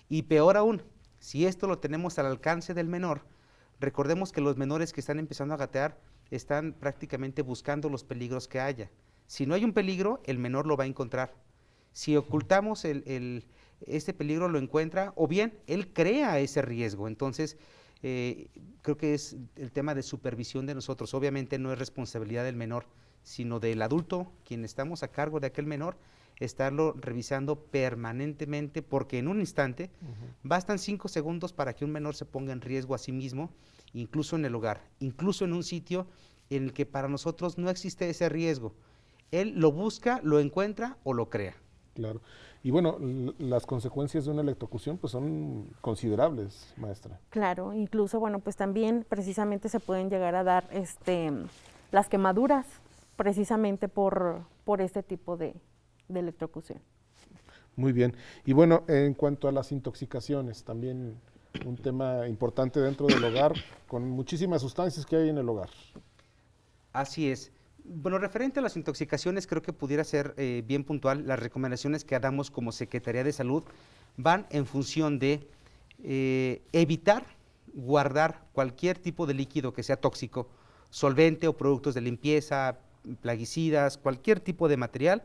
[SPEAKER 4] Y peor aún, si esto lo tenemos al alcance del menor, recordemos que los menores que están empezando a gatear están prácticamente buscando los peligros que haya. Si no hay un peligro, el menor lo va a encontrar. Si ocultamos este peligro, lo encuentra, o bien él crea ese riesgo. Entonces, creo que es el tema de supervisión de nosotros. Obviamente no es responsabilidad del menor, sino del adulto, quien estamos a cargo de aquel menor, estarlo revisando permanentemente, porque en un instante bastan 5 segundos para que un menor se ponga en riesgo a sí mismo, incluso en el hogar, incluso en un sitio en el que para nosotros no existe ese riesgo. Él lo busca, lo encuentra o lo crea.
[SPEAKER 2] Claro. Y bueno, las consecuencias de una electrocución pues son considerables, maestra.
[SPEAKER 3] Claro, incluso, bueno, pues también precisamente se pueden llegar a dar las quemaduras precisamente por este tipo de electrocución.
[SPEAKER 2] Muy bien. Y bueno, en cuanto a las intoxicaciones, también un tema importante dentro del hogar, con muchísimas sustancias que hay en el hogar.
[SPEAKER 4] Así es. Bueno, referente a las intoxicaciones, creo que pudiera ser bien puntual. Las recomendaciones que damos como Secretaría de Salud van en función de evitar guardar cualquier tipo de líquido que sea tóxico, solvente o productos de limpieza, plaguicidas, cualquier tipo de material,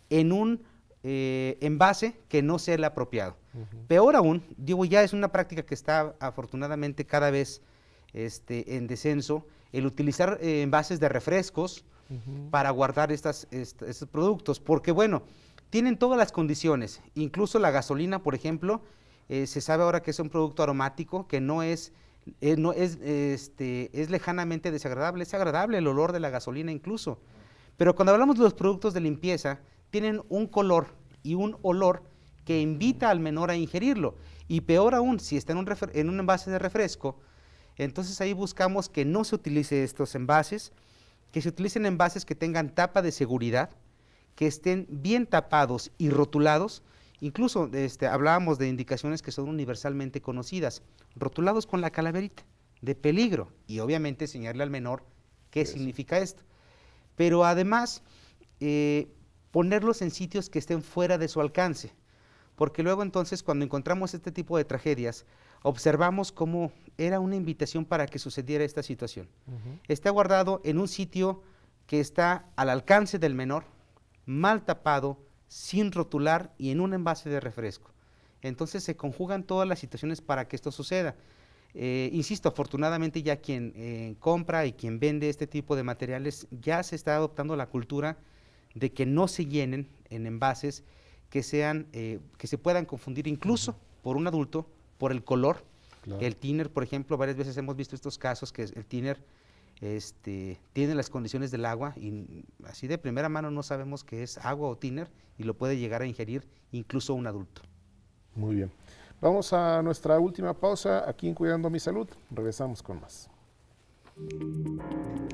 [SPEAKER 4] en un envase que no sea el apropiado. Peor aún, digo, ya es una práctica que está afortunadamente cada vez en descenso, el utilizar envases de refrescos para guardar estos productos, porque bueno, tienen todas las condiciones, incluso la gasolina, por ejemplo, se sabe ahora que es un producto aromático, que es lejanamente desagradable, es agradable el olor de la gasolina incluso, pero cuando hablamos de los productos de limpieza, tienen un color y un olor que invita al menor a ingerirlo, y peor aún, si está en un envase de refresco, entonces ahí buscamos que no se utilice estos envases, que se utilicen envases que tengan tapa de seguridad, que estén bien tapados y rotulados. Incluso hablábamos de indicaciones que son universalmente conocidas, rotulados con la calaverita de peligro y obviamente enseñarle al menor qué significa esto. Pero además, ponerlos en sitios que estén fuera de su alcance, porque luego entonces cuando encontramos este tipo de tragedias, observamos cómo era una invitación para que sucediera esta situación. Está guardado en un sitio que está al alcance del menor, mal tapado, sin rotular y en un envase de refresco. Entonces se conjugan todas las situaciones para que esto suceda. Insisto, afortunadamente ya quien compra y quien vende este tipo de materiales ya se está adoptando la cultura de que no se llenen en envases que sean, que se puedan confundir incluso por un adulto, por el color. Claro. El thinner, por ejemplo, varias veces hemos visto estos casos que el thinner tiene las condiciones del agua y así de primera mano no sabemos que es agua o thinner y lo puede llegar a ingerir incluso un adulto.
[SPEAKER 2] Muy bien. Vamos a nuestra última pausa aquí en Cuidando Mi Salud. Regresamos con más.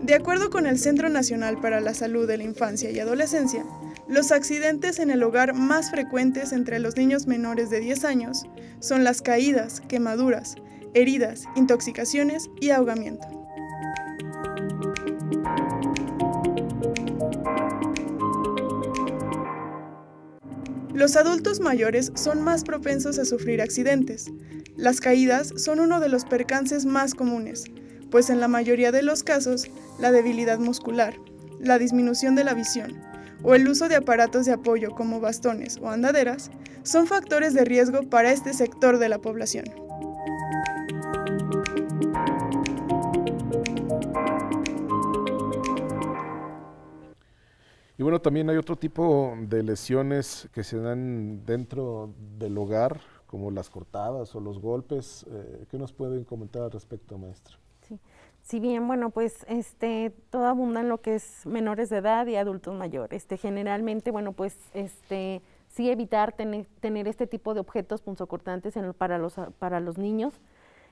[SPEAKER 1] De acuerdo con el Centro Nacional para la Salud de la Infancia y Adolescencia, los accidentes en el hogar más frecuentes entre los niños menores de 10 años son las caídas, quemaduras, heridas, intoxicaciones y ahogamiento. Los adultos mayores son más propensos a sufrir accidentes. Las caídas son uno de los percances más comunes, pues en la mayoría de los casos, la debilidad muscular, la disminución de la visión o el uso de aparatos de apoyo como bastones o andaderas son factores de riesgo para este sector de la población.
[SPEAKER 2] Y bueno, también hay otro tipo de lesiones que se dan dentro del hogar, como las cortadas o los golpes. ¿Qué nos pueden comentar al respecto, maestra?
[SPEAKER 3] Sí. Si bien, bueno, pues todo abunda en lo que es menores de edad y adultos mayores. Generalmente, bueno, pues sí evitar tener este tipo de objetos punzocortantes para los niños.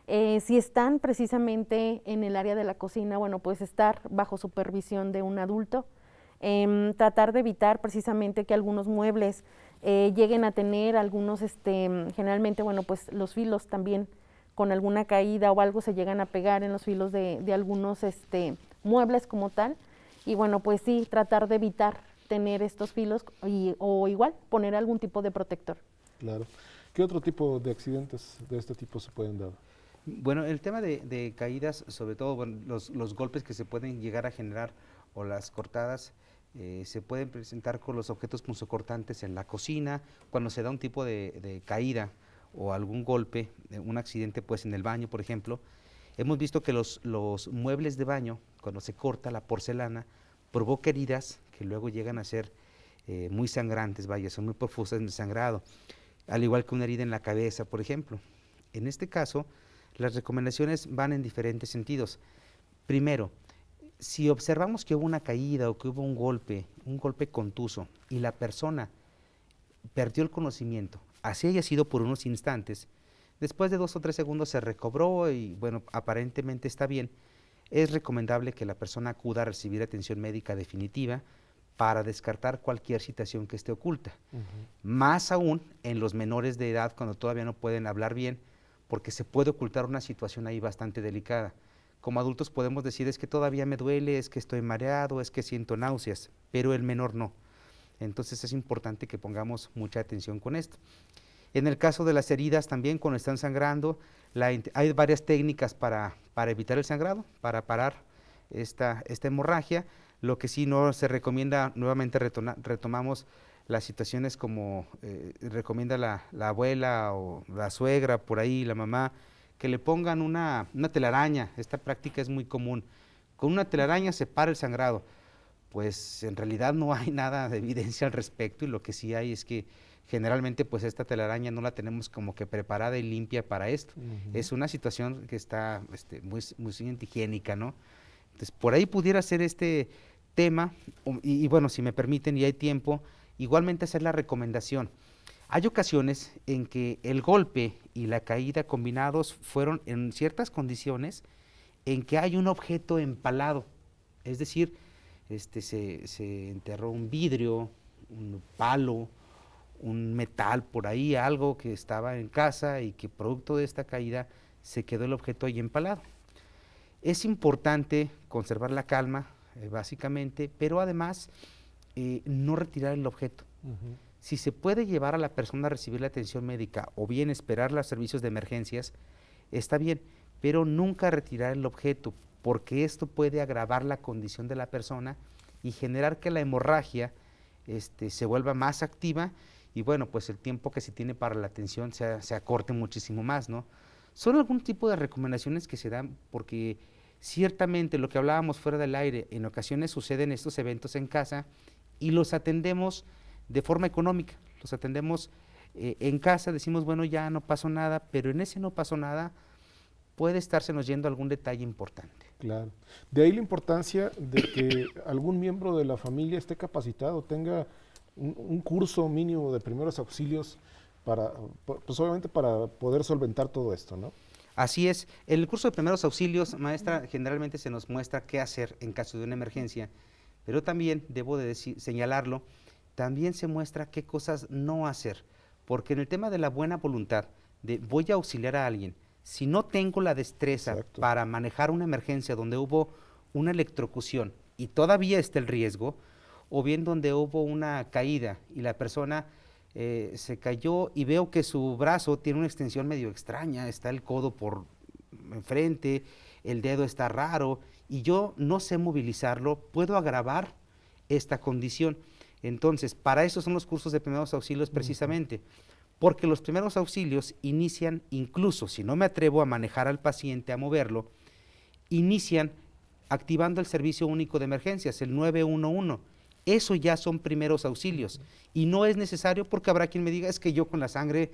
[SPEAKER 3] Si están precisamente en el área de la cocina, bueno, pues estar bajo supervisión de un adulto. Tratar de evitar precisamente que algunos muebles lleguen a tener algunos, generalmente, bueno, pues los filos también con alguna caída o algo se llegan a pegar en los filos de algunos muebles como tal, y bueno, pues sí, tratar de evitar tener estos filos o igual poner algún tipo de protector.
[SPEAKER 2] Claro. ¿Qué otro tipo de accidentes de este tipo se pueden dar?
[SPEAKER 4] Bueno, el tema de caídas, sobre todo bueno, los golpes que se pueden llegar a generar o las cortadas, se pueden presentar con los objetos punzocortantes en la cocina, cuando se da un tipo de caída o algún golpe, un accidente pues en el baño, por ejemplo. Hemos visto que los muebles de baño, cuando se corta la porcelana, provoca heridas que luego llegan a ser muy sangrantes, vaya, son muy profusas en el sangrado, al igual que una herida en la cabeza, por ejemplo. En este caso, las recomendaciones van en diferentes sentidos. Primero, si observamos que hubo una caída o que hubo un golpe contuso y la persona perdió el conocimiento, así haya sido por unos instantes, después de 2 o 3 segundos se recobró y bueno, aparentemente está bien, es recomendable que la persona acuda a recibir atención médica definitiva para descartar cualquier situación que esté oculta. Más aún en los menores de edad cuando todavía no pueden hablar bien, porque se puede ocultar una situación ahí bastante delicada. Como adultos podemos decir es que todavía me duele, es que estoy mareado, es que siento náuseas, pero el menor no. Entonces es importante que pongamos mucha atención con esto. En el caso de las heridas también, cuando están sangrando, hay varias técnicas para evitar el sangrado, para parar esta hemorragia. Lo que sí no se recomienda, nuevamente retomamos las situaciones como recomienda la abuela o la suegra, por ahí la mamá, que le pongan una telaraña. Esta práctica es muy común. Con una telaraña se para el sangrado. Pues en realidad no hay nada de evidencia al respecto y lo que sí hay es que generalmente pues esta telaraña no la tenemos como que preparada y limpia para esto. Es una situación que está muy antihigiénica, ¿no? Entonces por ahí pudiera ser este tema y bueno, si me permiten y hay tiempo, igualmente hacer la recomendación. Hay ocasiones en que el golpe y la caída combinados fueron en ciertas condiciones en que hay un objeto empalado, es decir, se enterró un vidrio, un palo, un metal por ahí, algo que estaba en casa y que producto de esta caída se quedó el objeto ahí empalado. Es importante conservar la calma, básicamente, pero además no retirar el objeto. Si se puede llevar a la persona a recibir la atención médica o bien esperar los servicios de emergencias, está bien, pero nunca retirar el objeto, porque esto puede agravar la condición de la persona y generar que la hemorragia se vuelva más activa y bueno, pues el tiempo que se tiene para la atención se acorte muchísimo más, ¿no? Son algún tipo de recomendaciones que se dan porque ciertamente lo que hablábamos fuera del aire, en ocasiones suceden estos eventos en casa y los atendemos de forma económica, los atendemos en casa, decimos, bueno, ya no pasó nada, pero en ese no pasó nada puede estársenos yendo algún detalle importante.
[SPEAKER 2] Claro. De ahí la importancia de que algún miembro de la familia esté capacitado, tenga un curso mínimo de primeros auxilios para, pues obviamente para poder solventar todo esto, ¿no?
[SPEAKER 4] Así es. En el curso de primeros auxilios, maestra, generalmente se nos muestra qué hacer en caso de una emergencia, pero también, debo de señalarlo, también se muestra qué cosas no hacer, porque en el tema de la buena voluntad, de voy a auxiliar a alguien, si no tengo la destreza
[SPEAKER 2] Exacto.
[SPEAKER 4] para manejar una emergencia donde hubo una electrocución y todavía está el riesgo, o bien donde hubo una caída y la persona se cayó y veo que su brazo tiene una extensión medio extraña, está el codo por enfrente, el dedo está raro y yo no sé movilizarlo, puedo agravar esta condición. Entonces, para eso son los cursos de primeros auxilios precisamente, porque los primeros auxilios inician, incluso si no me atrevo a manejar al paciente, a moverlo, inician activando el servicio único de emergencias, el 911. Eso ya son primeros auxilios y no es necesario porque habrá quien me diga, es que yo con la sangre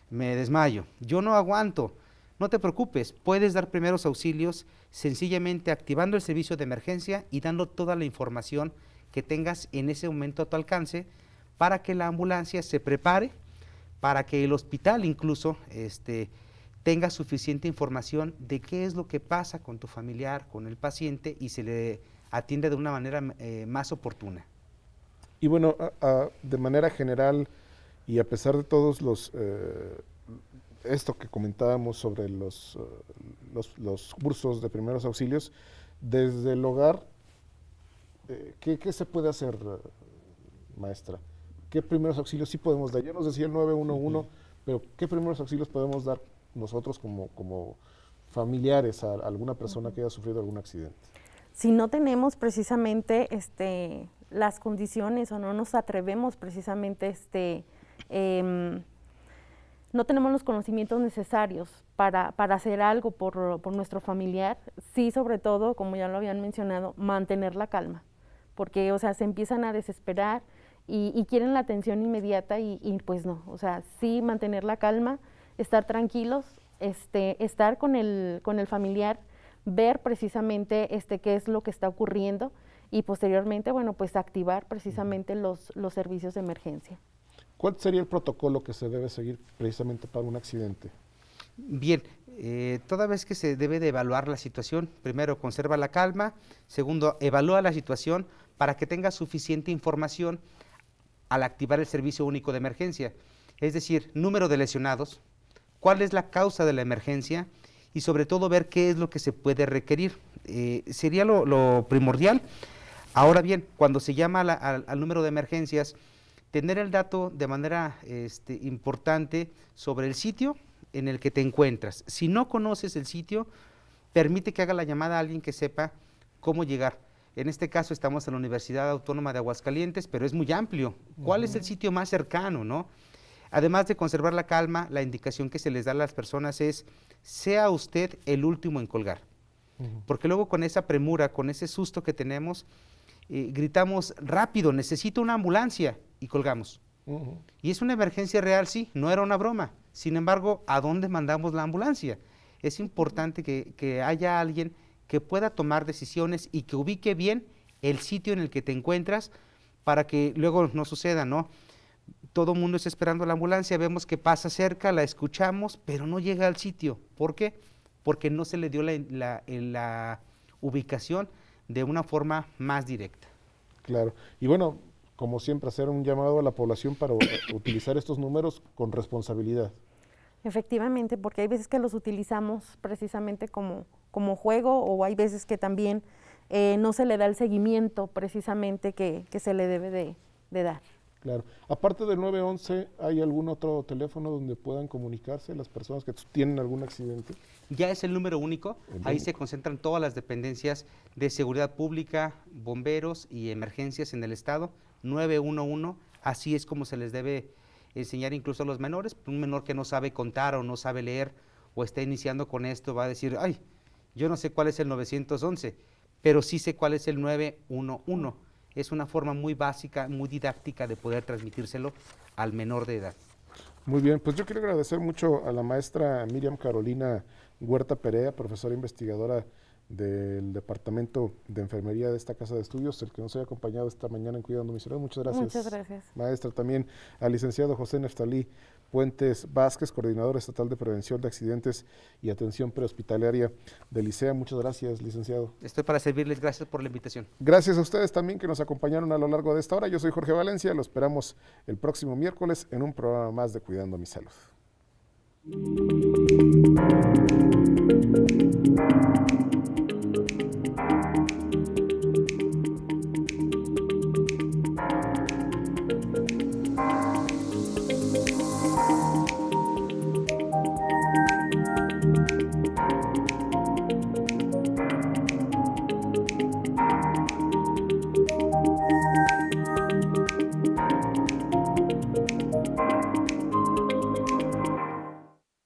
[SPEAKER 4] me desmayo, yo no aguanto. No te preocupes, puedes dar primeros auxilios sencillamente activando el servicio de emergencia y dando toda la información que tengas en ese momento a tu alcance para que la ambulancia se prepare, para que el hospital incluso tenga suficiente información de qué es lo que pasa con tu familiar, con el paciente y se le atiende de una manera más oportuna.
[SPEAKER 2] Y bueno, de manera general y a pesar de todos esto que comentábamos sobre los cursos de primeros auxilios, desde el hogar, ¿qué se puede hacer, maestra? ¿Qué primeros auxilios sí podemos dar? Ya nos decía el 911, pero ¿qué primeros auxilios podemos dar nosotros como familiares a alguna persona que haya sufrido algún accidente?
[SPEAKER 3] Si no tenemos precisamente las condiciones o no nos atrevemos precisamente, no tenemos los conocimientos necesarios para hacer algo por nuestro familiar, sí, sobre todo, como ya lo habían mencionado, mantener la calma, porque, o sea, se empiezan a desesperar y quieren la atención inmediata y pues no, o sea, sí mantener la calma, estar tranquilos, estar con el familiar, ver precisamente qué es lo que está ocurriendo y posteriormente, bueno, pues activar precisamente los servicios de emergencia.
[SPEAKER 2] ¿Cuál sería el protocolo que se debe seguir precisamente para un accidente?
[SPEAKER 4] Bien, toda vez que se debe de evaluar la situación, primero conserva la calma, segundo evalúa la situación para que tenga suficiente información al activar el servicio único de emergencia, es decir, número de lesionados, cuál es la causa de la emergencia y sobre todo ver qué es lo que se puede requerir. Sería lo primordial. Ahora bien, cuando se llama al número de emergencias, tener el dato de manera importante sobre el sitio en el que te encuentras. Si no conoces el sitio, permite que haga la llamada a alguien que sepa cómo llegar. En este caso estamos en la Universidad Autónoma de Aguascalientes, pero es muy amplio. ¿Cuál es el sitio más cercano, no? Además de conservar la calma, la indicación que se les da a las personas es, sea usted el último en colgar. Porque luego con esa premura, con ese susto que tenemos, gritamos, rápido, necesito una ambulancia, y colgamos. Y es una emergencia real, sí, no era una broma. Sin embargo, ¿a dónde mandamos la ambulancia? Es importante que haya alguien que pueda tomar decisiones y que ubique bien el sitio en el que te encuentras para que luego no suceda, ¿no? Todo el mundo está esperando la ambulancia, vemos que pasa cerca, la escuchamos, pero no llega al sitio. ¿Por qué? Porque no se le dio la ubicación de una forma más directa.
[SPEAKER 2] Claro. Y bueno, como siempre, hacer un llamado a la población para utilizar estos números con responsabilidad.
[SPEAKER 3] Efectivamente, porque hay veces que los utilizamos precisamente como juego, o hay veces que también no se le da el seguimiento precisamente que se le debe de dar.
[SPEAKER 2] Claro. Aparte del 911, ¿hay algún otro teléfono donde puedan comunicarse las personas que tienen algún accidente?
[SPEAKER 4] Ya es el número único, ahí se concentran todas las dependencias de seguridad pública, bomberos y emergencias en el estado, 911, así es como se les debe enseñar incluso a los menores. Un menor que no sabe contar o no sabe leer o está iniciando con esto va a decir, ay, yo no sé cuál es el 911, pero sí sé cuál es el 911. Es una forma muy básica, muy didáctica de poder transmitírselo al menor de edad.
[SPEAKER 2] Muy bien, pues yo quiero agradecer mucho a la maestra Miriam Carolina Huerta Perea, profesora investigadora del Departamento de Enfermería de esta Casa de Estudios, el que nos haya acompañado esta mañana en Cuidando mi Salud. Muchas gracias.
[SPEAKER 3] Muchas gracias.
[SPEAKER 2] Maestra, también al licenciado José Neftalí Puentes Vázquez, coordinador estatal de prevención de accidentes y atención prehospitalaria del ICEA. Muchas gracias, licenciado.
[SPEAKER 4] Estoy para servirles, gracias por la invitación.
[SPEAKER 2] Gracias a ustedes también que nos acompañaron a lo largo de esta hora. Yo soy Jorge Valencia, lo esperamos el próximo miércoles en un programa más de Cuidando mi Salud.